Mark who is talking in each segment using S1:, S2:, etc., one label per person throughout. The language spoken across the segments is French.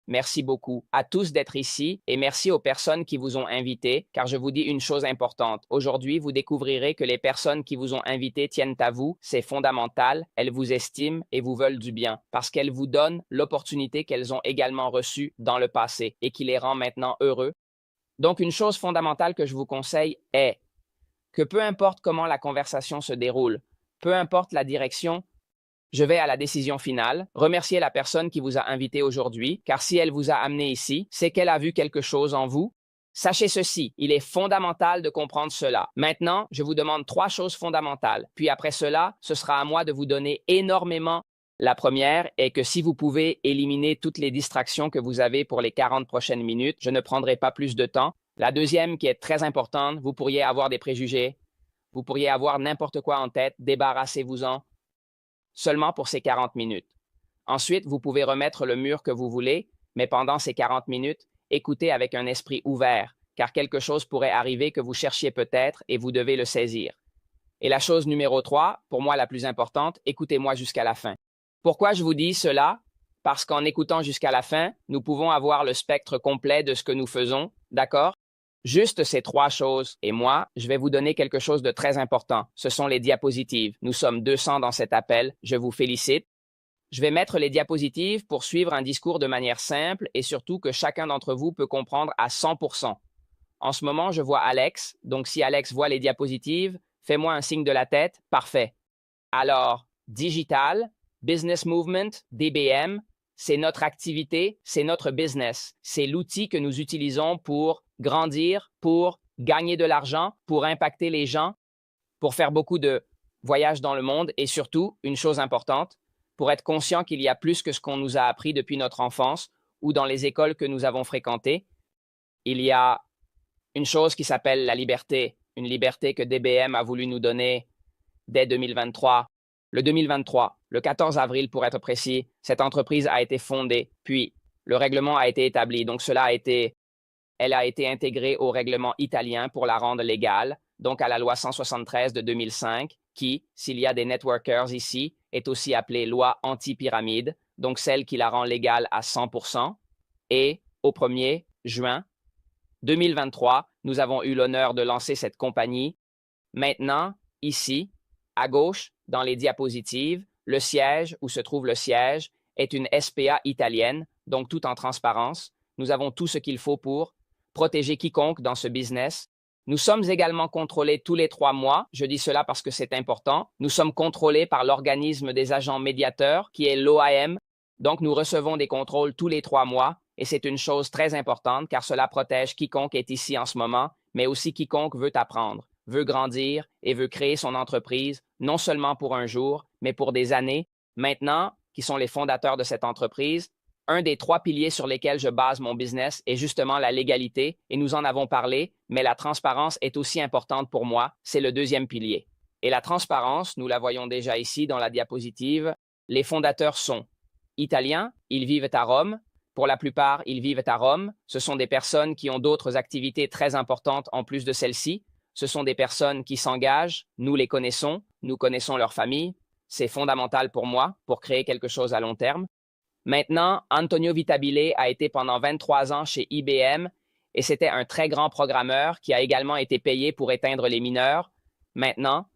S1: Merci beaucoup à tous d'être ici et merci aux personnes qui vous ont invité, car je vous dis une chose importante. Aujourd'hui, vous découvrirez que les personnes qui vous ont invité tiennent à vous, c'est fondamental, elles vous estiment et vous veulent du bien, parce qu'elles vous donnent l'opportunité qu'elles ont également reçue dans le passé et qui les rend maintenant heureux. Donc, une chose fondamentale que je vous conseille est que peu importe comment la conversation se déroule, peu importe la direction, je vais à la décision finale, remercier la personne qui vous a invité aujourd'hui, car si elle vous a amené ici, c'est qu'elle a vu quelque chose en vous. Sachez ceci, il est fondamental de comprendre cela. Maintenant, je vous demande trois choses fondamentales. Puis après cela, ce sera à moi de vous donner énormément. La première est que si vous pouvez éliminer toutes les distractions que vous avez pour les 40 prochaines minutes, je ne prendrai pas plus de temps. La deuxième, qui est très importante, vous pourriez avoir des préjugés, vous pourriez avoir n'importe quoi en tête, débarrassez-vous-en seulement pour ces 40 minutes. Ensuite, vous pouvez remettre le mur que vous voulez, mais pendant ces 40 minutes, écoutez avec un esprit ouvert, car quelque chose pourrait arriver que vous cherchiez peut-être et vous devez le saisir. Et la chose numéro 3, pour moi la plus importante, écoutez-moi jusqu'à la fin. Pourquoi je vous dis cela? Parce qu'en écoutant jusqu'à la fin, nous pouvons avoir le spectre complet de ce que nous faisons, d'accord? Juste ces trois choses. Et moi, je vais vous donner quelque chose de très important. Ce sont les diapositives. Nous sommes 200 dans cet appel. Je vous félicite. Je vais mettre les diapositives pour suivre un discours de manière simple et surtout que chacun d'entre vous peut comprendre à 100%. En ce moment, je vois Alex. Donc, si Alex voit les diapositives, fais-moi un signe de la tête. Parfait. Alors, digital, business movement, DBM, c'est notre activité, c'est notre business. C'est l'outil que nous utilisons pour grandir, pour gagner de l'argent, pour impacter les gens, pour faire beaucoup de voyages dans le monde et surtout, une chose importante, pour être conscient qu'il y a plus que ce qu'on nous a appris depuis notre enfance ou dans les écoles que nous avons fréquentées. Il y a une chose qui s'appelle la liberté, une liberté que DBM a voulu nous donner dès 2023. Le 2023, le 14 avril pour être précis, cette entreprise a été fondée, puis le règlement a été établi. Donc elle a été intégrée au règlement italien pour la rendre légale, donc à la loi 173 de 2005, qui, s'il y a des networkers ici, est aussi appelée loi anti-pyramide, donc celle qui la rend légale à 100%. Et au 1er juin 2023, nous avons eu l'honneur de lancer cette compagnie. Maintenant, ici, à gauche, dans les diapositives, le siège, où se trouve le siège, est une SPA italienne, donc tout en transparence. Nous avons tout ce qu'il faut pour protéger quiconque dans ce business. Nous sommes également contrôlés tous les 3 mois. Je dis cela parce que c'est important. Nous sommes contrôlés par l'organisme des agents médiateurs, qui est l'OAM. Donc, nous recevons des contrôles tous les 3 mois. Et c'est une chose très importante car cela protège quiconque est ici en ce moment, mais aussi quiconque veut apprendre, veut grandir et veut créer son entreprise, non seulement pour un jour, mais pour des années. Maintenant, qui sont les fondateurs de cette entreprise, un des 3 piliers sur lesquels je base mon business est justement la légalité, et nous en avons parlé, mais la transparence est aussi importante pour moi, c'est le deuxième pilier. Et la transparence, nous la voyons déjà ici dans la diapositive, les fondateurs sont italiens, ils vivent à Rome. Pour la plupart, ils vivent à Rome. Ce sont des personnes qui ont d'autres activités très importantes en plus de celles-ci. Ce sont des personnes qui s'engagent. Nous les connaissons. Nous connaissons leur famille. C'est fondamental pour moi pour créer quelque chose à long terme. Maintenant, Antonio Vitabile a été pendant 23 ans chez IBM et c'était un très grand programmeur qui a également été payé pour éteindre les mineurs. Maintenant,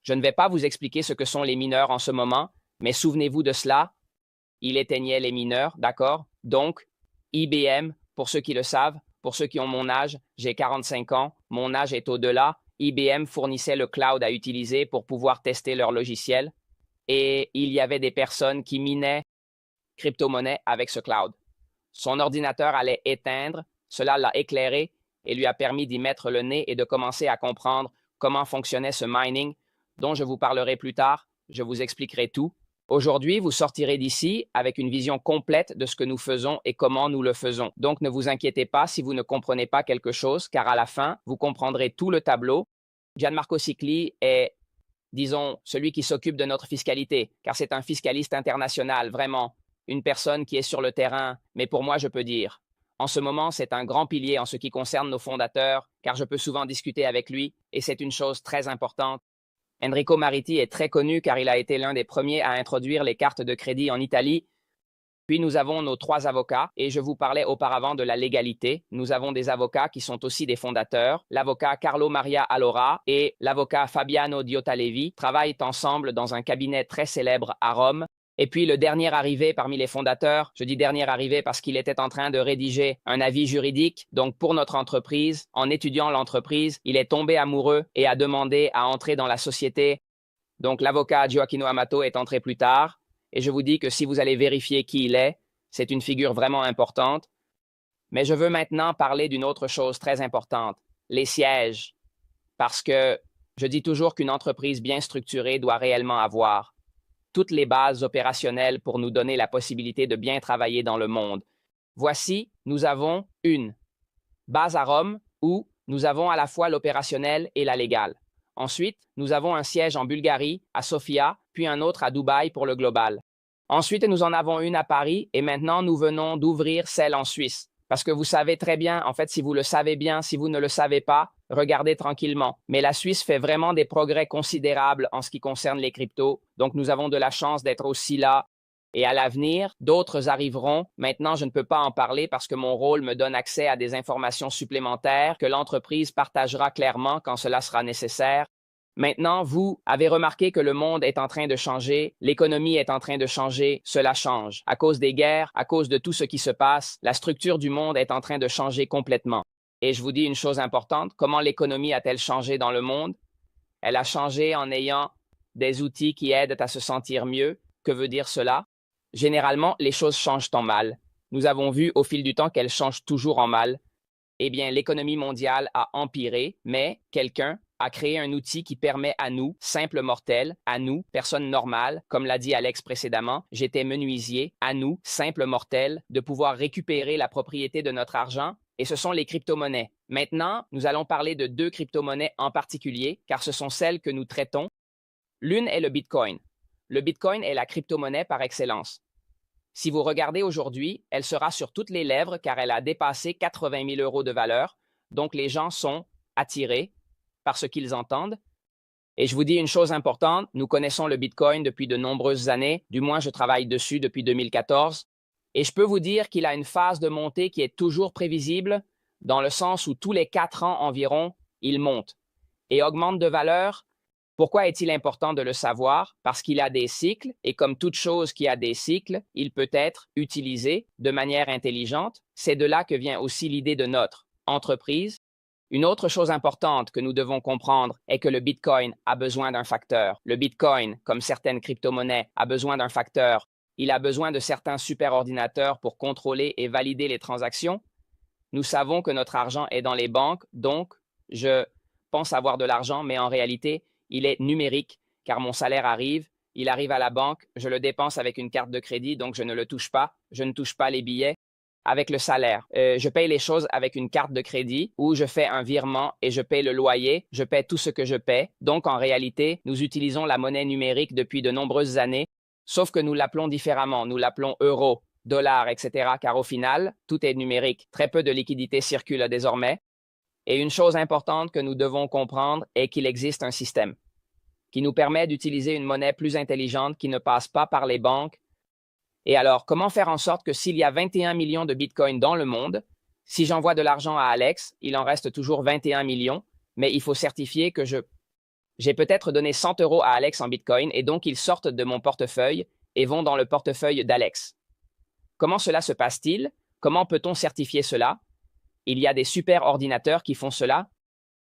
S1: je ne vais pas vous expliquer ce que sont les mineurs en ce moment, mais souvenez-vous de cela. Il éteignait les mineurs, d'accord? Donc, IBM, pour ceux qui le savent, pour ceux qui ont mon âge, j'ai 45 ans, mon âge est au-delà. IBM fournissait le cloud à utiliser pour pouvoir tester leur logiciel et il y avait des personnes qui minaient crypto-monnaie avec ce cloud. Son ordinateur allait éteindre, cela l'a éclairé et lui a permis d'y mettre le nez et de commencer à comprendre comment fonctionnait ce mining dont je vous parlerai plus tard. Je vous expliquerai tout. Aujourd'hui, vous sortirez d'ici avec une vision complète de ce que nous faisons et comment nous le faisons. Donc, ne vous inquiétez pas si vous ne comprenez pas quelque chose, car à la fin, vous comprendrez tout le tableau. Gianmarco Sicli est, disons, celui qui s'occupe de notre fiscalité, car c'est un fiscaliste international, vraiment, une personne qui est sur le terrain. Mais pour moi, je peux dire, en ce moment, c'est un grand pilier en ce qui concerne nos fondateurs, car je peux souvent discuter avec lui, et c'est une chose très importante. Enrico Mariti est très connu car il a été l'un des premiers à introduire les cartes de crédit en Italie. Puis nous avons nos 3 avocats, et je vous parlais auparavant de la légalité. Nous avons des avocats qui sont aussi des fondateurs. L'avocat Carlo Maria Allora et l'avocat Fabiano Diotta-Levi travaillent ensemble dans un cabinet très célèbre à Rome. Et puis le dernier arrivé parmi les fondateurs, je dis dernier arrivé parce qu'il était en train de rédiger un avis juridique, donc pour notre entreprise, en étudiant l'entreprise, il est tombé amoureux et a demandé à entrer dans la société. Donc l'avocat Gioacchino Amato est entré plus tard, et je vous dis que si vous allez vérifier qui il est, c'est une figure vraiment importante. Mais je veux maintenant parler d'une autre chose très importante, les sièges, parce que je dis toujours qu'une entreprise bien structurée doit réellement avoir toutes les bases opérationnelles pour nous donner la possibilité de bien travailler dans le monde. Voici, nous avons une base à Rome où nous avons à la fois l'opérationnel et la légale. Ensuite, nous avons un siège en Bulgarie, à Sofia, puis un autre à Dubaï pour le global. Ensuite, nous en avons une à Paris et maintenant nous venons d'ouvrir celle en Suisse. Parce que vous savez très bien, en fait, si vous le savez bien, si vous ne le savez pas, regardez tranquillement. Mais la Suisse fait vraiment des progrès considérables en ce qui concerne les cryptos. Donc, nous avons de la chance d'être aussi là. Et à l'avenir, d'autres arriveront. Maintenant, je ne peux pas en parler parce que mon rôle me donne accès à des informations supplémentaires que l'entreprise partagera clairement quand cela sera nécessaire. Maintenant, vous avez remarqué que le monde est en train de changer, l'économie est en train de changer, cela change. À cause des guerres, à cause de tout ce qui se passe, la structure du monde est en train de changer complètement. Et je vous dis une chose importante, comment l'économie a-t-elle changé dans le monde? Elle a changé en ayant des outils qui aident à se sentir mieux. Que veut dire cela? Généralement, les choses changent en mal. Nous avons vu au fil du temps qu'elles changent toujours en mal. Eh bien, l'économie mondiale a empiré, mais quelqu'un a créé un outil qui permet à nous, simples mortels, à nous, personnes normales, comme l'a dit Alex précédemment, j'étais menuisier, à nous, simples mortels, de pouvoir récupérer la propriété de notre argent, et ce sont les crypto-monnaies. Maintenant, nous allons parler de 2 crypto-monnaies en particulier, car ce sont celles que nous traitons. L'une est le Bitcoin. Le Bitcoin est la crypto-monnaie par excellence. Si vous regardez aujourd'hui, elle sera sur toutes les lèvres car elle a dépassé 80 000 € de valeur, donc les gens sont attirés par ce qu'ils entendent. Et je vous dis une chose importante, nous connaissons le Bitcoin depuis de nombreuses années, du moins je travaille dessus depuis 2014, et je peux vous dire qu'il a une phase de montée qui est toujours prévisible, dans le sens où tous les 4 ans environ, il monte et augmente de valeur. Pourquoi est-il important de le savoir? Parce qu'il a des cycles, et comme toute chose qui a des cycles, il peut être utilisé de manière intelligente. C'est de là que vient aussi l'idée de notre entreprise. Une autre chose importante que nous devons comprendre est que le Bitcoin a besoin d'un facteur. Le Bitcoin, comme certaines crypto-monnaies, a besoin d'un facteur. Il a besoin de certains superordinateurs pour contrôler et valider les transactions. Nous savons que notre argent est dans les banques, donc je pense avoir de l'argent, mais en réalité, il est numérique, car mon salaire arrive, il arrive à la banque, je le dépense avec une carte de crédit, donc je ne le touche pas, je ne touche pas les billets. Avec le salaire, je paye les choses avec une carte de crédit où je fais un virement et je paye le loyer, je paye tout ce que je paie. Donc en réalité, nous utilisons la monnaie numérique depuis de nombreuses années, sauf que nous l'appelons différemment, nous l'appelons euro, dollar, etc. Car au final, tout est numérique. Très peu de liquidités circulent désormais. Et une chose importante que nous devons comprendre est qu'il existe un système qui nous permet d'utiliser une monnaie plus intelligente qui ne passe pas par les banques. Et alors, comment faire en sorte que s'il y a 21 millions de bitcoins dans le monde, si j'envoie de l'argent à Alex, il en reste toujours 21 millions, mais il faut certifier que j'ai peut-être donné 100 € à Alex en bitcoin et donc ils sortent de mon portefeuille et vont dans le portefeuille d'Alex. Comment cela se passe-t-il? Comment peut-on certifier cela? Il y a des super ordinateurs qui font cela.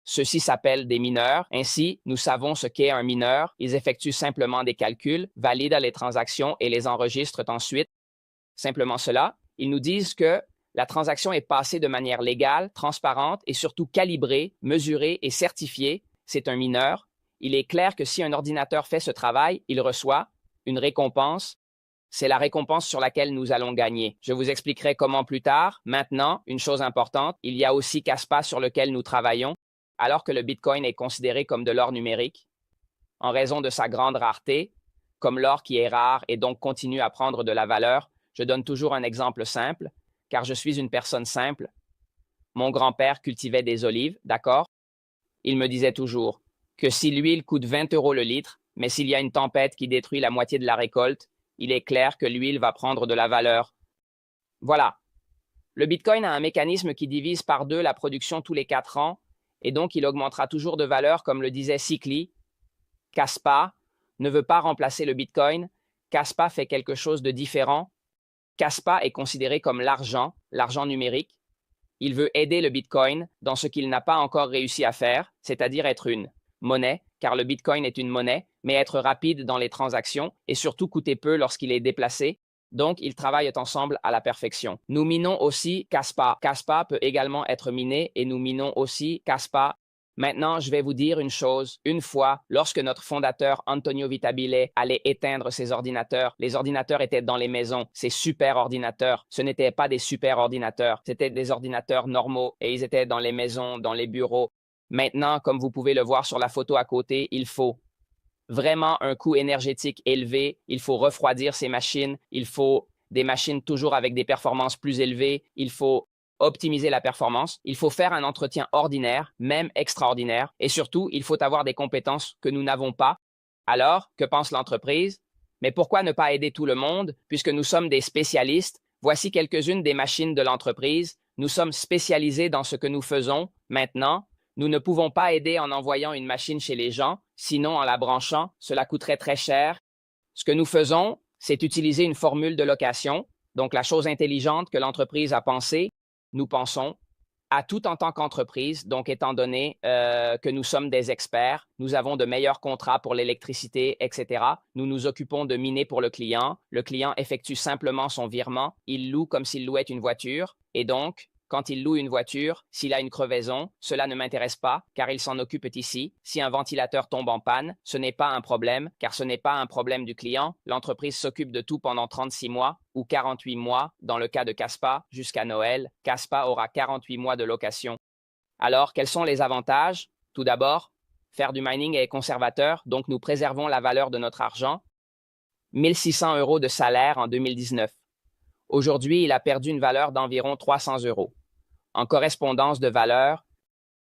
S1: Ceux-ci s'appellent des mineurs. Ainsi, nous savons ce qu'est un mineur. Ils effectuent simplement des calculs, valident les transactions et les enregistrent ensuite. Simplement cela. Ils nous disent que la transaction est passée de manière légale, transparente et surtout calibrée, mesurée et certifiée. C'est un mineur. Il est clair que si un ordinateur fait ce travail, il reçoit une récompense. C'est la récompense sur laquelle nous allons gagner. Je vous expliquerai comment plus tard. Maintenant, une chose importante, il y a aussi Kaspa sur lequel nous travaillons. Alors que le Bitcoin est considéré comme de l'or numérique, en raison de sa grande rareté, comme l'or qui est rare et donc continue à prendre de la valeur, je donne toujours un exemple simple, car je suis une personne simple. Mon grand-père cultivait des olives, d'accord? Il me disait toujours que si l'huile coûte 20 € le litre, mais s'il y a une tempête qui détruit la moitié de la récolte, il est clair que l'huile va prendre de la valeur. Voilà. Le Bitcoin a un mécanisme qui divise par deux la production tous les 4 ans, et donc il augmentera toujours de valeur, comme le disait Sikli. Kaspa ne veut pas remplacer le Bitcoin. Kaspa fait quelque chose de différent. Kaspa est considéré comme l'argent numérique. Il veut aider le Bitcoin dans ce qu'il n'a pas encore réussi à faire, c'est-à-dire être une monnaie, car le Bitcoin est une monnaie, mais être rapide dans les transactions et surtout coûter peu lorsqu'il est déplacé. Donc, ils travaillent ensemble à la perfection. Nous minons aussi Kaspa. Kaspa peut également être miné et nous minons aussi Kaspa. Maintenant, je vais vous dire une chose. Une fois, lorsque notre fondateur Antonio Vitabile allait éteindre ses ordinateurs, les ordinateurs étaient dans les maisons, ces super ordinateurs. Ce n'étaient pas des super ordinateurs, c'était des ordinateurs normaux et ils étaient dans les maisons, dans les bureaux. Maintenant, comme vous pouvez le voir sur la photo à côté, il faut vraiment un coût énergétique élevé, il faut refroidir ces machines, il faut des machines toujours avec des performances plus élevées, il faut optimiser la performance, il faut faire un entretien ordinaire, même extraordinaire, et surtout, il faut avoir des compétences que nous n'avons pas. Alors, que pense l'entreprise? Mais pourquoi ne pas aider tout le monde, puisque nous sommes des spécialistes? Voici quelques-unes des machines de l'entreprise. Nous sommes spécialisés dans ce que nous faisons maintenant. Nous ne pouvons pas aider en envoyant une machine chez les gens, sinon en la branchant, cela coûterait très cher. Ce que nous faisons, c'est utiliser une formule de location, donc la chose intelligente que l'entreprise a pensée. Nous pensons à tout en tant qu'entreprise, donc étant donné que nous sommes des experts, nous avons de meilleurs contrats pour l'électricité, etc. Nous nous occupons de miner pour le client effectue simplement son virement, il loue comme s'il louait une voiture, et donc, quand il loue une voiture, s'il a une crevaison, cela ne m'intéresse pas, car il s'en occupe ici. Si un ventilateur tombe en panne, ce n'est pas un problème, car ce n'est pas un problème du client. L'entreprise s'occupe de tout pendant 36 mois ou 48 mois, dans le cas de Kaspa, jusqu'à Noël. Kaspa aura 48 mois de location. Alors, quels sont les avantages? Tout d'abord, faire du mining est conservateur, donc nous préservons la valeur de notre argent. 1600 € de salaire en 2019. Aujourd'hui, il a perdu une valeur d'environ 300 €. En correspondance de valeur,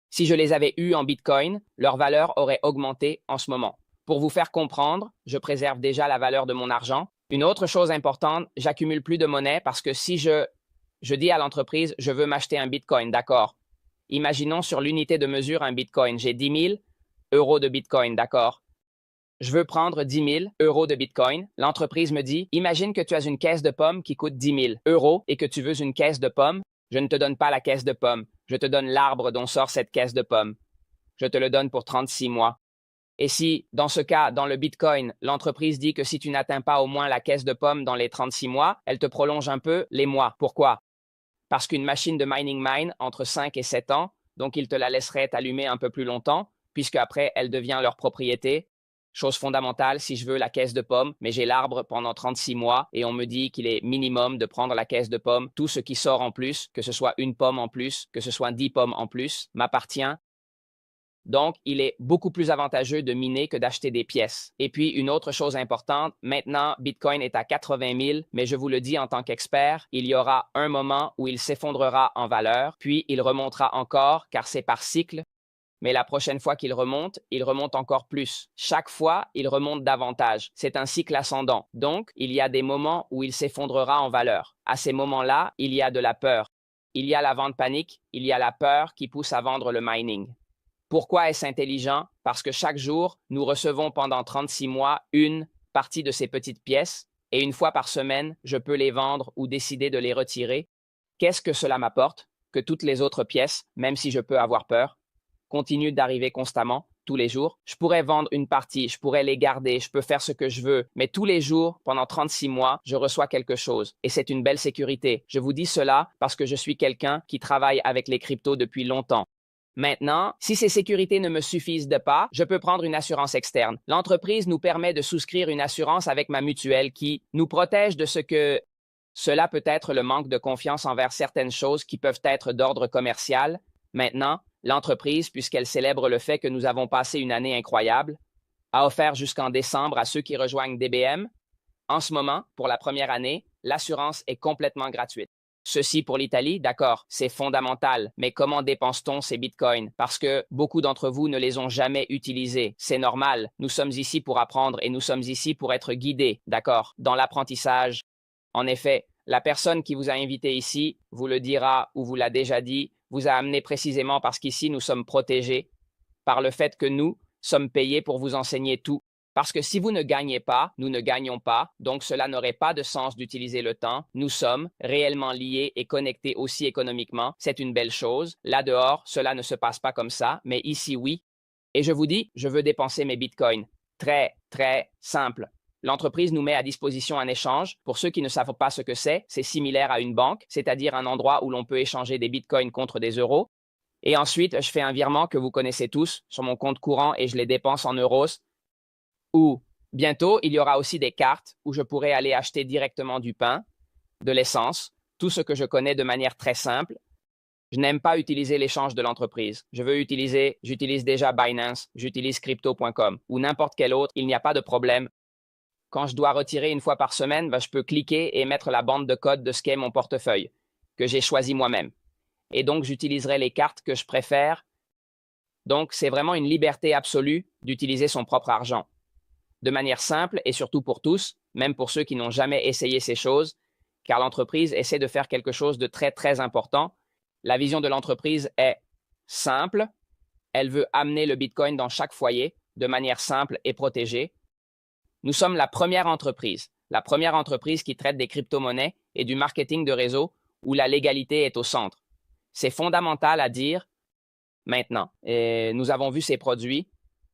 S1: si je les avais eus en Bitcoin, leur valeur aurait augmenté en ce moment. Pour vous faire comprendre, je préserve déjà la valeur de mon argent. Une autre chose importante, j'accumule plus de monnaie parce que si je dis à l'entreprise, je veux m'acheter un Bitcoin, d'accord? Imaginons sur l'unité de mesure un Bitcoin, j'ai 10 000 € de Bitcoin, d'accord? Je veux prendre 10 000 € de Bitcoin. L'entreprise me dit, imagine que tu as une caisse de pommes qui coûte 10 000 € et que tu veux une caisse de pommes. Je ne te donne pas la caisse de pommes. Je te donne l'arbre dont sort cette caisse de pommes. Je te le donne pour 36 mois. Et si, dans ce cas, dans le Bitcoin, l'entreprise dit que si tu n'atteins pas au moins la caisse de pommes dans les 36 mois, elle te prolonge un peu les mois. Pourquoi? Parce qu'une machine de mining mine entre 5 et 7 ans, donc ils te la laisseraient allumer un peu plus longtemps, puisque après elle devient leur propriété. Chose fondamentale, si je veux la caisse de pommes, mais j'ai l'arbre pendant 36 mois et on me dit qu'il est minimum de prendre la caisse de pommes, tout ce qui sort en plus, que ce soit une pomme en plus, que ce soit 10 pommes en plus, m'appartient. Donc, il est beaucoup plus avantageux de miner que d'acheter des pièces. Et puis, une autre chose importante, maintenant, Bitcoin est à 80 000, mais je vous le dis en tant qu'expert, il y aura un moment où il s'effondrera en valeur, puis il remontera encore, car c'est par cycle. Mais la prochaine fois qu'il remonte, il remonte encore plus. Chaque fois, il remonte davantage. C'est un cycle ascendant. Donc, il y a des moments où il s'effondrera en valeur. À ces moments-là, il y a de la peur. Il y a la vente panique, il y a la peur qui pousse à vendre le mining. Pourquoi est-ce intelligent? Parce que chaque jour, nous recevons pendant 36 mois une partie de ces petites pièces et une fois par semaine, je peux les vendre ou décider de les retirer. Qu'est-ce que cela m'apporte? Que toutes les autres pièces, même si je peux avoir peur, continuent d'arriver constamment, tous les jours. Je pourrais vendre une partie, je pourrais les garder, je peux faire ce que je veux, mais tous les jours, pendant 36 mois, je reçois quelque chose. Et c'est une belle sécurité. Je vous dis cela parce que je suis quelqu'un qui travaille avec les cryptos depuis longtemps. Maintenant, si ces sécurités ne me suffisent pas, je peux prendre une assurance externe. L'entreprise nous permet de souscrire une assurance avec ma mutuelle qui nous protège de ce que cela peut être le manque de confiance envers certaines choses qui peuvent être d'ordre commercial. Maintenant, l'entreprise, puisqu'elle célèbre le fait que nous avons passé une année incroyable, a offert jusqu'en décembre à ceux qui rejoignent DBM. En ce moment, pour la première année, l'assurance est complètement gratuite. Ceci pour l'Italie, d'accord, c'est fondamental, mais comment dépense-t-on ces bitcoins? Parce que beaucoup d'entre vous ne les ont jamais utilisés. C'est normal, nous sommes ici pour apprendre et nous sommes ici pour être guidés, d'accord, dans l'apprentissage. En effet, la personne qui vous a invité ici vous le dira ou vous l'a déjà dit, vous a amené précisément parce qu'ici nous sommes protégés par le fait que nous sommes payés pour vous enseigner tout. Parce que si vous ne gagnez pas, nous ne gagnons pas, donc cela n'aurait pas de sens d'utiliser le temps. Nous sommes réellement liés et connectés aussi économiquement. C'est une belle chose. Là dehors, cela ne se passe pas comme ça, mais ici, oui. Et je vous dis, je veux dépenser mes bitcoins. Très, très simple. L'entreprise nous met à disposition un échange. Pour ceux qui ne savent pas ce que c'est similaire à une banque, c'est-à-dire un endroit où l'on peut échanger des bitcoins contre des euros. Et ensuite, je fais un virement que vous connaissez tous sur mon compte courant et je les dépense en euros. Ou bientôt, il y aura aussi des cartes où je pourrai aller acheter directement du pain, de l'essence, tout ce que je connais de manière très simple. Je n'aime pas utiliser l'échange de l'entreprise. J'utilise déjà Binance, j'utilise crypto.com ou n'importe quel autre, il n'y a pas de problème. Quand je dois retirer une fois par semaine, je peux cliquer et mettre la bande de code de ce qu'est mon portefeuille, que j'ai choisi moi-même. Et donc, j'utiliserai les cartes que je préfère. Donc, c'est vraiment une liberté absolue d'utiliser son propre argent. De manière simple et surtout pour tous, même pour ceux qui n'ont jamais essayé ces choses, car l'entreprise essaie de faire quelque chose de très, très important. La vision de l'entreprise est simple. Elle veut amener le Bitcoin dans chaque foyer de manière simple et protégée. Nous sommes la première entreprise qui traite des crypto-monnaies et du marketing de réseau où la légalité est au centre. C'est fondamental à dire maintenant. Et nous avons vu ces produits.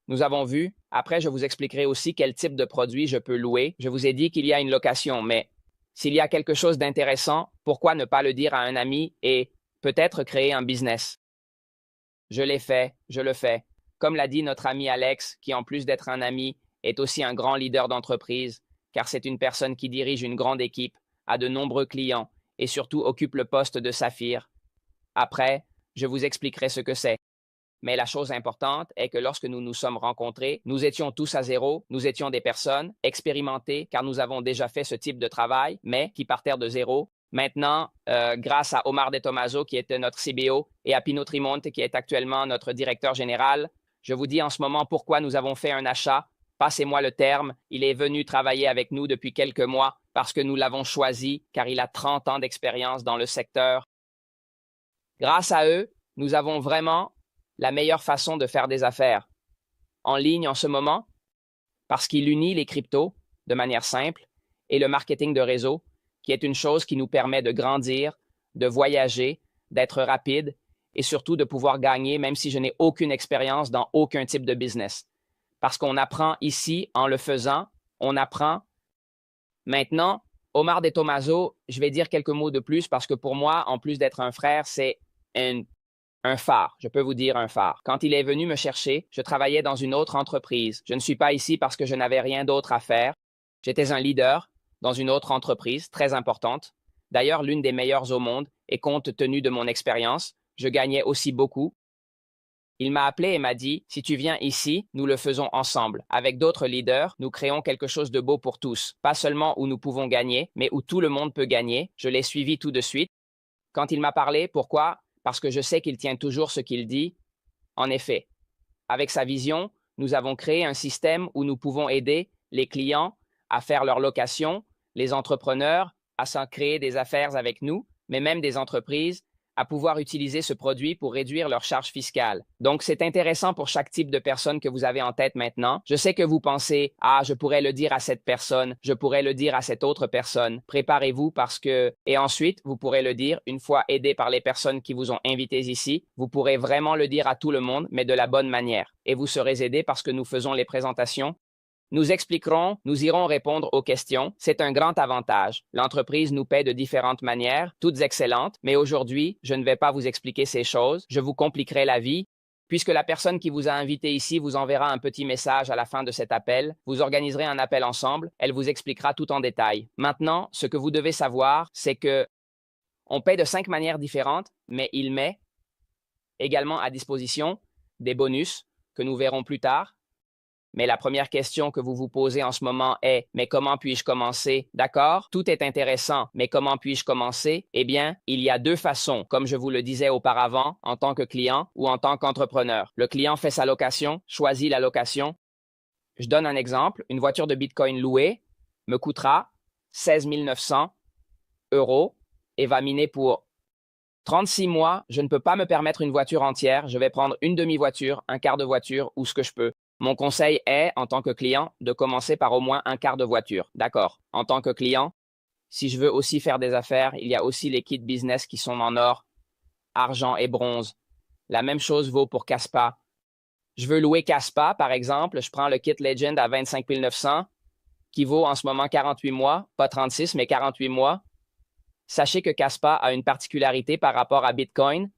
S1: Nous avons vu, après je vous expliquerai aussi quel type de produit je peux louer. Je vous ai dit qu'il y a une location, mais s'il y a quelque chose d'intéressant, pourquoi ne pas le dire à un ami et peut-être créer un business? Je l'ai fait, je le fais. Comme l'a dit notre ami Alex, qui en plus d'être un ami, est aussi un grand leader d'entreprise, car c'est une personne qui dirige une grande équipe, a de nombreux clients et surtout occupe le poste de saphir. Après, je vous expliquerai ce que c'est. Mais la chose importante est que lorsque nous nous sommes rencontrés, nous étions tous à zéro, nous étions des personnes expérimentées car nous avons déjà fait ce type de travail, mais qui partèrent de zéro. Maintenant, grâce à Omar De Tomaso qui était notre CBO et à Pino Trimonte qui est actuellement notre directeur général, je vous dis en ce moment pourquoi nous avons fait un achat. Passez-moi le terme, il est venu travailler avec nous depuis quelques mois parce que nous l'avons choisi car il a 30 ans d'expérience dans le secteur. Grâce à eux, nous avons vraiment la meilleure façon de faire des affaires en ligne en ce moment parce qu'il unit les cryptos de manière simple et le marketing de réseau qui est une chose qui nous permet de grandir, de voyager, d'être rapide et surtout de pouvoir gagner même si je n'ai aucune expérience dans aucun type de business. Parce qu'on apprend ici en le faisant, on apprend. Maintenant, Omar De Tomaso, je vais dire quelques mots de plus parce que pour moi, en plus d'être un frère, c'est un phare, je peux vous dire un phare. Quand il est venu me chercher, je travaillais dans une autre entreprise. Je ne suis pas ici parce que je n'avais rien d'autre à faire. J'étais un leader dans une autre entreprise très importante, d'ailleurs l'une des meilleures au monde, et compte tenu de mon expérience, je gagnais aussi beaucoup. Il m'a appelé et m'a dit, si tu viens ici, nous le faisons ensemble. Avec d'autres leaders, nous créons quelque chose de beau pour tous. Pas seulement où nous pouvons gagner, mais où tout le monde peut gagner. Je l'ai suivi tout de suite. Quand il m'a parlé, pourquoi? Parce que je sais qu'il tient toujours ce qu'il dit. En effet, avec sa vision, nous avons créé un système où nous pouvons aider les clients à faire leur location, les entrepreneurs à s'en créer des affaires avec nous, mais même des entreprises à pouvoir utiliser ce produit pour réduire leurs charges fiscales. Donc, c'est intéressant pour chaque type de personne que vous avez en tête maintenant. Je sais que vous pensez, ah, je pourrais le dire à cette personne, je pourrais le dire à cette autre personne. Préparez-vous parce que, et ensuite, vous pourrez le dire une fois aidé par les personnes qui vous ont invités ici. Vous pourrez vraiment le dire à tout le monde, mais de la bonne manière. Et vous serez aidé parce que nous faisons les présentations. Nous expliquerons, nous irons répondre aux questions. C'est un grand avantage. L'entreprise nous paie de différentes manières, toutes excellentes, mais aujourd'hui, je ne vais pas vous expliquer ces choses. Je vous compliquerai la vie. Puisque la personne qui vous a invité ici vous enverra un petit message à la fin de cet appel, vous organiserez un appel ensemble, elle vous expliquera tout en détail. Maintenant, ce que vous devez savoir, c'est que on paie de 5 manières différentes, mais il met également à disposition des bonus que nous verrons plus tard. Mais la première question que vous vous posez en ce moment est, mais comment puis-je commencer? D'accord? Tout est intéressant, mais comment puis-je commencer? Eh bien, il y a deux façons, comme je vous le disais auparavant, en tant que client ou en tant qu'entrepreneur. Le client fait sa location, choisit la location. Je donne un exemple. Une voiture de Bitcoin louée me coûtera 16 900 euros et va miner pour 36 mois. Je ne peux pas me permettre une voiture entière. Je vais prendre une demi-voiture, un quart de voiture ou ce que je peux. Mon conseil est, en tant que client, de commencer par au moins un quart de voiture. D'accord. En tant que client, si je veux aussi faire des affaires, il y a aussi les kits business qui sont en or, argent et bronze. La même chose vaut pour Caspa. Je veux louer Caspa, par exemple. Je prends le kit Legend à 25 900, qui vaut en ce moment 48 mois, pas 36, mais 48 mois. Sachez que Caspa a une particularité par rapport à Bitcoin.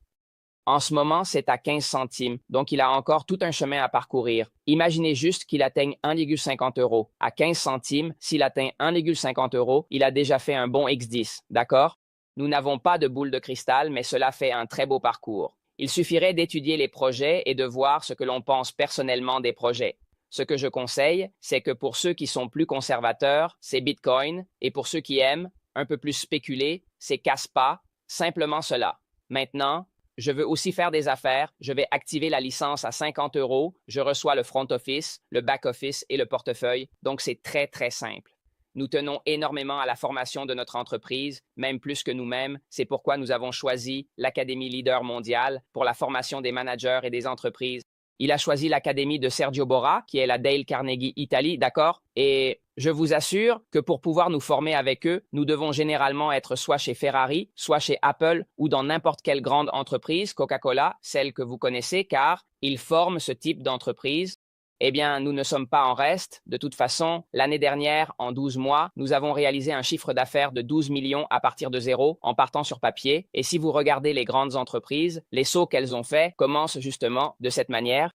S1: En ce moment, c'est à 15 centimes, donc il a encore tout un chemin à parcourir. Imaginez juste qu'il atteigne 1,50 euros. À 15 centimes, s'il atteint 1,50 euros, il a déjà fait un bon X10, d'accord? Nous n'avons pas de boule de cristal, mais cela fait un très beau parcours. Il suffirait d'étudier les projets et de voir ce que l'on pense personnellement des projets. Ce que je conseille, c'est que pour ceux qui sont plus conservateurs, c'est Bitcoin, et pour ceux qui aiment un peu plus spéculer, c'est Caspa, simplement cela. Maintenant, je veux aussi faire des affaires, je vais activer la licence à 50 euros, je reçois le front office, le back office et le portefeuille, donc c'est très très simple. Nous tenons énormément à la formation de notre entreprise, même plus que nous-mêmes. C'est pourquoi nous avons choisi l'Académie Leader Mondiale pour la formation des managers et des entreprises. Il a choisi l'Académie de Sergio Borra, qui est la Dale Carnegie Italie, d'accord? Et je vous assure que pour pouvoir nous former avec eux, nous devons généralement être soit chez Ferrari, soit chez Apple ou dans n'importe quelle grande entreprise, Coca-Cola, celle que vous connaissez, car ils forment ce type d'entreprise. Eh bien, nous ne sommes pas en reste. De toute façon, l'année dernière, en 12 mois, nous avons réalisé un chiffre d'affaires de 12 millions à partir de zéro, en partant sur papier. Et si vous regardez les grandes entreprises, les sauts qu'elles ont faits commencent justement de cette manière.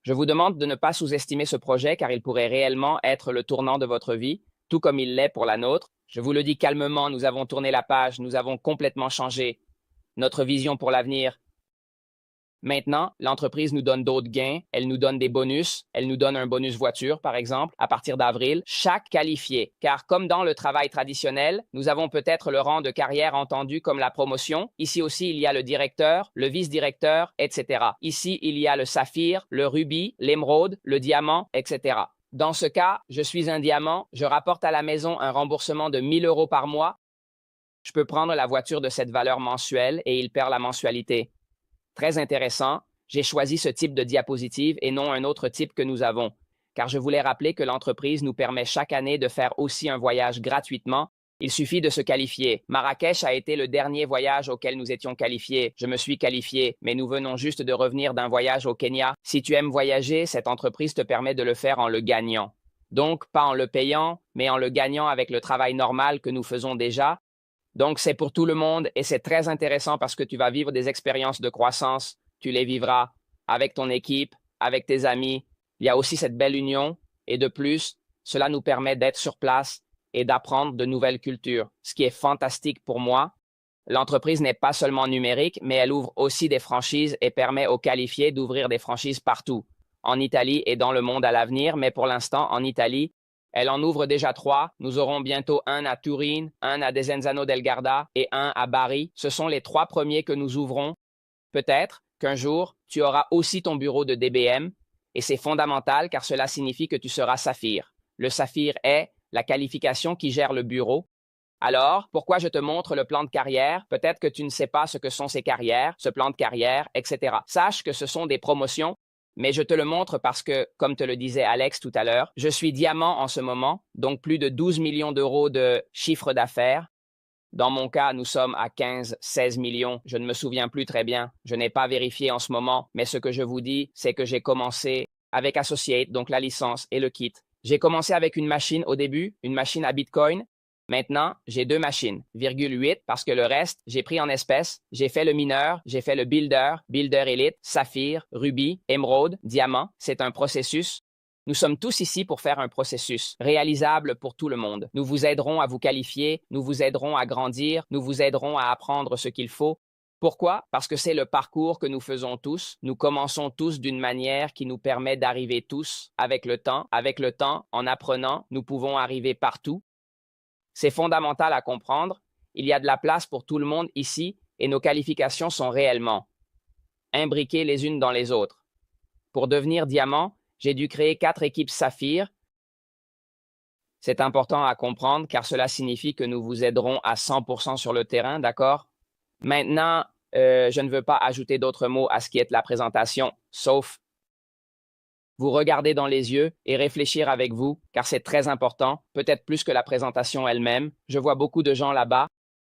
S1: Je vous demande de ne pas sous-estimer ce projet car il pourrait réellement être le tournant de votre vie, tout comme il l'est pour la nôtre. Je vous le dis calmement, nous avons tourné la page, nous avons complètement changé notre vision pour l'avenir. Maintenant, l'entreprise nous donne d'autres gains, elle nous donne des bonus, elle nous donne un bonus voiture, par exemple, à partir d'avril, chaque qualifié. Car comme dans le travail traditionnel, nous avons peut-être le rang de carrière entendu comme la promotion. Ici aussi, il y a le directeur, le vice-directeur, etc. Ici, il y a le saphir, le rubis, l'émeraude, le diamant, etc. Dans ce cas, je suis un diamant, je rapporte à la maison un remboursement de 1 000 euros par mois. Je peux prendre la voiture de cette valeur mensuelle et il perd la mensualité. Très intéressant, j'ai choisi ce type de diapositive et non un autre type que nous avons, car je voulais rappeler que l'entreprise nous permet chaque année de faire aussi un voyage gratuitement. Il suffit de se qualifier. Marrakech a été le dernier voyage auquel nous étions qualifiés. Je me suis qualifié, mais nous venons juste de revenir d'un voyage au Kenya. Si tu aimes voyager, cette entreprise te permet de le faire en le gagnant. Donc, pas en le payant, mais en le gagnant avec le travail normal que nous faisons déjà. Donc, c'est pour tout le monde et c'est très intéressant parce que tu vas vivre des expériences de croissance. Tu les vivras avec ton équipe, avec tes amis. Il y a aussi cette belle union et de plus, cela nous permet d'être sur place et d'apprendre de nouvelles cultures, ce qui est fantastique pour moi. L'entreprise n'est pas seulement numérique, mais elle ouvre aussi des franchises et permet aux qualifiés d'ouvrir des franchises partout, en Italie et dans le monde à l'avenir, mais pour l'instant, en Italie, elle en ouvre déjà 3. Nous aurons bientôt un à Turin, un à Desenzano del Garda et un à Bari. Ce sont les 3 premiers que nous ouvrons. Peut-être qu'un jour, tu auras aussi ton bureau de DBM et c'est fondamental car cela signifie que tu seras saphir. Le saphir est la qualification qui gère le bureau. Alors, pourquoi je te montre le plan de carrière? Peut-être que tu ne sais pas ce que sont ces carrières, ce plan de carrière, etc. Sache que ce sont des promotions. Mais je te le montre parce que, comme te le disait Alex tout à l'heure, je suis diamant en ce moment, donc plus de 12 millions d'euros de chiffre d'affaires. Dans mon cas, nous sommes à 15, 16 millions. Je ne me souviens plus très bien. Je n'ai pas vérifié en ce moment, mais ce que je vous dis, c'est que j'ai commencé avec Associate, donc la licence et le kit. J'ai commencé avec une machine au début, une machine à Bitcoin. Maintenant, j'ai 2 machines, 8 parce que le reste, j'ai pris en espèces. J'ai fait le mineur, j'ai fait le builder, builder élite, saphir, rubis, émeraude, diamant. C'est un processus. Nous sommes tous ici pour faire un processus réalisable pour tout le monde. Nous vous aiderons à vous qualifier, nous vous aiderons à grandir, nous vous aiderons à apprendre ce qu'il faut. Pourquoi? Parce que c'est le parcours que nous faisons tous. Nous commençons tous d'une manière qui nous permet d'arriver tous avec le temps. Avec le temps, en apprenant, nous pouvons arriver partout. C'est fondamental à comprendre. Il y a de la place pour tout le monde ici et nos qualifications sont réellement imbriquées les unes dans les autres. Pour devenir diamant, j'ai dû créer 4 équipes saphir. C'est important à comprendre car cela signifie que nous vous aiderons à 100% sur le terrain, d'accord? Maintenant, je ne veux pas ajouter d'autres mots à ce qui est de la présentation, sauf vous regarder dans les yeux et réfléchir avec vous, car c'est très important, peut-être plus que la présentation elle-même. Je vois beaucoup de gens là-bas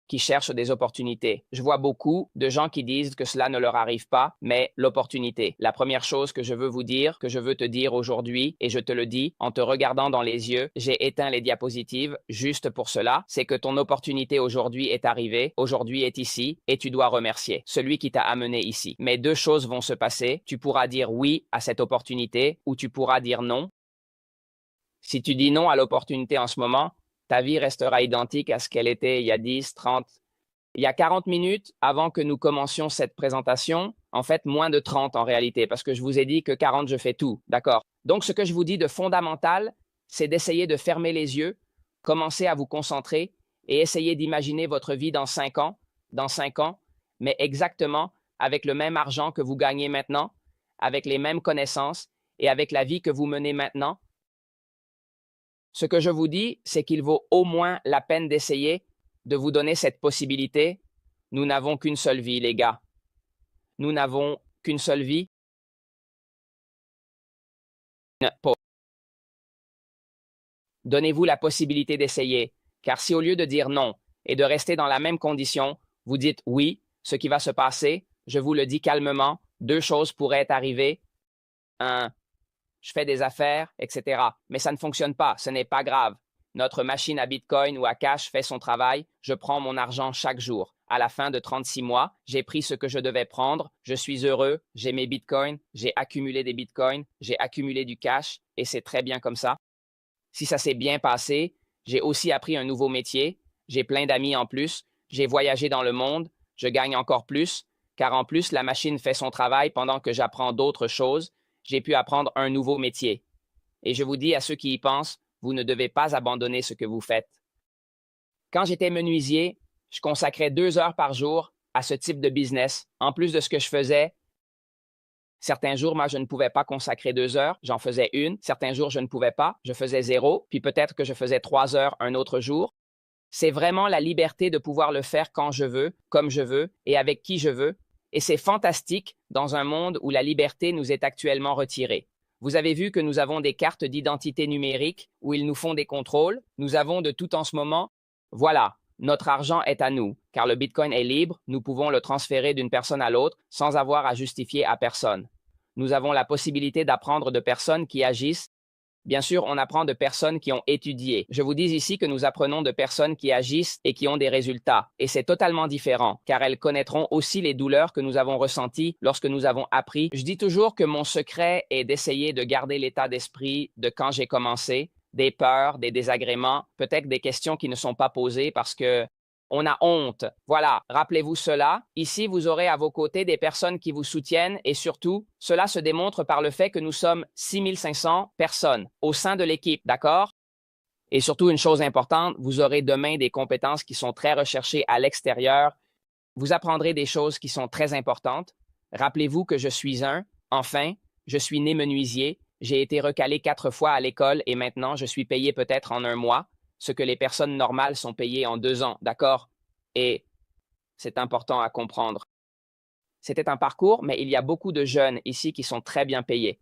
S1: qui cherchent des opportunités. Je vois beaucoup de gens qui disent que cela ne leur arrive pas, mais l'opportunité. La première chose que je veux vous dire, que je veux te dire aujourd'hui, et je te le dis en te regardant dans les yeux, j'ai éteint les diapositives juste pour cela, c'est que ton opportunité aujourd'hui est arrivée, aujourd'hui est ici, et tu dois remercier celui qui t'a amené ici. Mais 2 choses vont se passer. Tu pourras dire oui à cette opportunité ou tu pourras dire non. Si tu dis non à l'opportunité en ce moment, ta vie restera identique à ce qu'elle était il y a 10, 30. Il y a 40 minutes avant que nous commencions cette présentation, en fait moins de 30 en réalité, parce que je vous ai dit que 40, je fais tout, d'accord? Donc ce que je vous dis de fondamental, c'est d'essayer de fermer les yeux, commencer à vous concentrer et essayer d'imaginer votre vie dans 5 ans, mais exactement avec le même argent que vous gagnez maintenant, avec les mêmes connaissances et avec la vie que vous menez maintenant. Ce que je vous dis, c'est qu'il vaut au moins la peine d'essayer de vous donner cette possibilité. Nous n'avons qu'une seule vie, les gars. Nous n'avons qu'une seule vie. Donnez-vous la possibilité d'essayer, car si au lieu de dire non et de rester dans la même condition, vous dites oui, ce qui va se passer, je vous le dis calmement, 2 choses pourraient arriver. 1. Je fais des affaires, etc. Mais ça ne fonctionne pas, ce n'est pas grave. Notre machine à Bitcoin ou à cash fait son travail, je prends mon argent chaque jour. À la fin de 36 mois, j'ai pris ce que je devais prendre, je suis heureux, j'ai mes Bitcoins, j'ai accumulé des Bitcoins, j'ai accumulé du cash, et c'est très bien comme ça. Si ça s'est bien passé, j'ai aussi appris un nouveau métier, j'ai plein d'amis en plus, j'ai voyagé dans le monde, je gagne encore plus, car en plus la machine fait son travail pendant que j'apprends d'autres choses, j'ai pu apprendre un nouveau métier. Et je vous dis à ceux qui y pensent, vous ne devez pas abandonner ce que vous faites. Quand j'étais menuisier, je consacrais 2 heures par jour à ce type de business. En plus de ce que je faisais, certains jours, moi, je ne pouvais pas consacrer 2 heures, j'en faisais 1. Certains jours, je ne pouvais pas, je faisais 0, puis peut-être que je faisais 3 heures un autre jour. C'est vraiment la liberté de pouvoir le faire quand je veux, comme je veux et avec qui je veux. Et c'est fantastique dans un monde où la liberté nous est actuellement retirée. Vous avez vu que nous avons des cartes d'identité numérique où ils nous font des contrôles. Nous avons de tout en ce moment. Voilà, notre argent est à nous, car le Bitcoin est libre, nous pouvons le transférer d'une personne à l'autre sans avoir à justifier à personne. Nous avons la possibilité d'apprendre de personnes qui agissent. Bien sûr, on apprend de personnes qui ont étudié. Je vous dis ici que nous apprenons de personnes qui agissent et qui ont des résultats. Et c'est totalement différent, car elles connaîtront aussi les douleurs que nous avons ressenties lorsque nous avons appris. Je dis toujours que mon secret est d'essayer de garder l'état d'esprit de quand j'ai commencé, des peurs, des désagréments, peut-être des questions qui ne sont pas posées parce que on a honte. Voilà, rappelez-vous cela. Ici, vous aurez à vos côtés des personnes qui vous soutiennent et surtout, cela se démontre par le fait que nous sommes 6500 personnes au sein de l'équipe, d'accord? Et surtout, une chose importante, vous aurez demain des compétences qui sont très recherchées à l'extérieur. Vous apprendrez des choses qui sont très importantes. Rappelez-vous que je suis enfin, je suis né menuisier. J'ai été recalé 4 fois à l'école et maintenant je suis payé peut-être en 1 mois, ce que les personnes normales sont payées en 2 ans, d'accord? Et c'est important à comprendre. C'était un parcours, mais il y a beaucoup de jeunes ici qui sont très bien payés.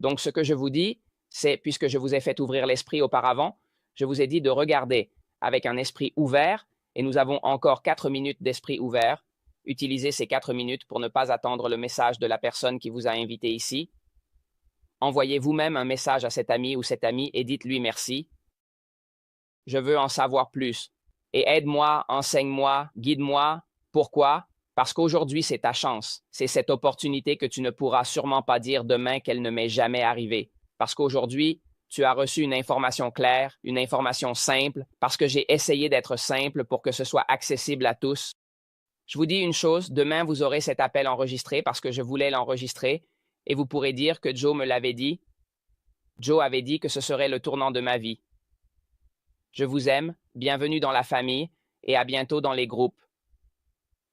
S1: Donc ce que je vous dis, c'est, puisque je vous ai fait ouvrir l'esprit auparavant, je vous ai dit de regarder avec un esprit ouvert, et nous avons encore 4 minutes d'esprit ouvert. Utilisez ces 4 minutes pour ne pas attendre le message de la personne qui vous a invité ici. Envoyez vous-même un message à cet ami ou cette amie et dites-lui merci. Je veux en savoir plus. Et aide-moi, enseigne-moi, guide-moi. Pourquoi? Parce qu'aujourd'hui, c'est ta chance. C'est cette opportunité que tu ne pourras sûrement pas dire demain qu'elle ne m'est jamais arrivée. Parce qu'aujourd'hui, tu as reçu une information claire, une information simple, parce que j'ai essayé d'être simple pour que ce soit accessible à tous. Je vous dis une chose, demain vous aurez cet appel enregistré parce que je voulais l'enregistrer et vous pourrez dire que Joe me l'avait dit. Joe avait dit que ce serait le tournant de ma vie. Je vous aime, bienvenue dans la famille et à bientôt dans les groupes.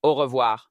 S1: Au revoir.